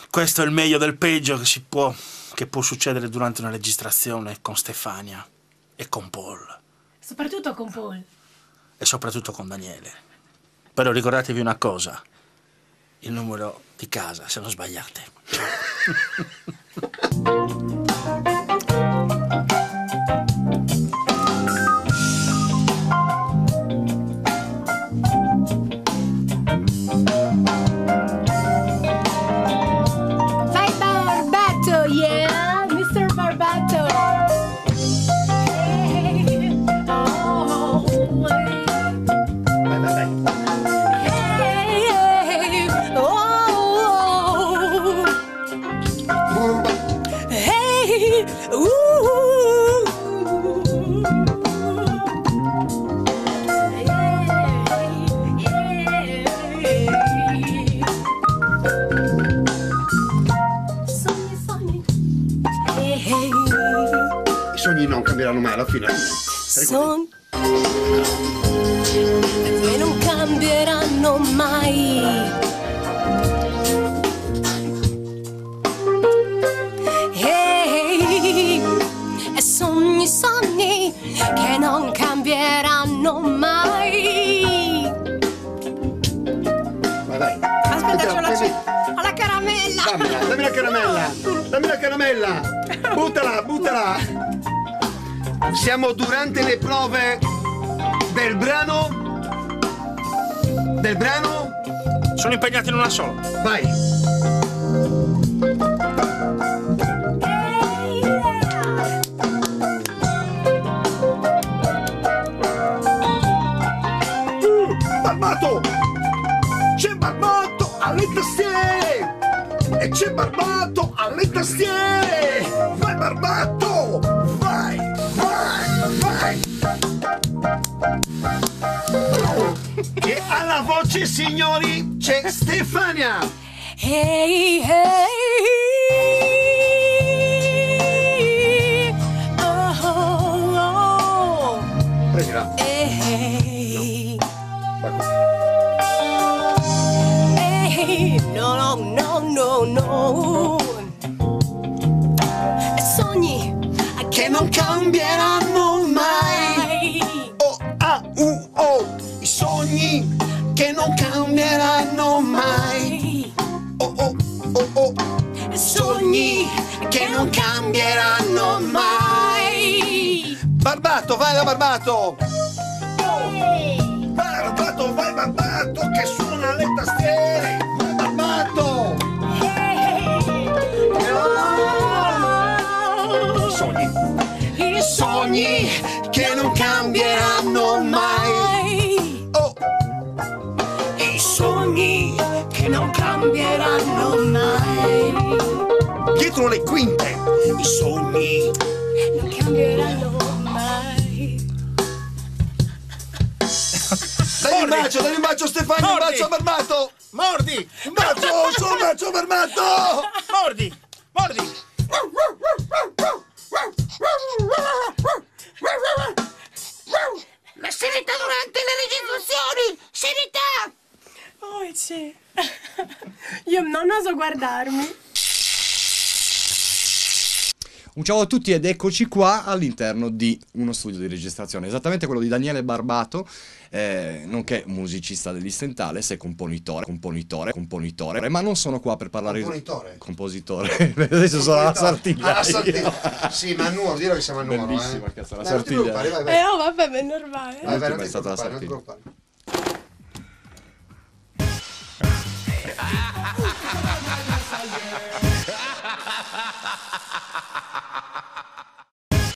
Questo è il meglio del peggio che può succedere durante una registrazione con Stefania e con Paul. Soprattutto con Paul. E soprattutto con Daniele. Però ricordatevi una cosa, il numero di casa, se non sbagliate. Vai Barbato, yeah, Mr. Barbato. I sogni non cambieranno mai alla fine. Sogni che non cambieranno mai. E sogni che non cambieranno mai. Vai. Aspetta, ho la caramella. Dammi la caramella. Dammi la caramella. Buttala. Siamo durante le prove del brano. Sono impegnato in una sola. Vai. Barbato! C'è Barbato alle tastiere! E c'è Barbato alle tastiere! Vai Barbato! Vai! E alla voce, signori, c'è Stefania! Hey. Oh. Prendila. Hey. No. Sogni Che non cambieranno mai! O-A-U-O! I sogni che non cambieranno mai! Oh! Sogni che non cambieranno mai! Barbato, vai da Barbato! Vai Barbato che suona le tastiere! Vai Barbato! I sogni che non cambieranno mai! Oh! I sogni che non cambieranno mai! Dietro le quinte! I sogni non cambieranno mai. Dai un bacio Stefano, un bacio a Barbato! Mordi! Un bacio a Barbato! Mordi! La serietà durante le registrazioni! Serietà! Oh, c'è. Io non oso guardarmi. Un ciao a tutti ed eccoci qua all'interno di uno studio di registrazione, esattamente quello di Daniele Barbato, nonché musicista degli Stentales e componitore, ma non sono qua per parlare di... Compositore? Adesso sono alla Sartiglia. Sì, ma a Nuoro, dillo che siamo a Nuoro. Bellissima, cazzo, la Sartiglia. Vai. Oh, vabbè, è normale. Vai, è stata la Sartiglia.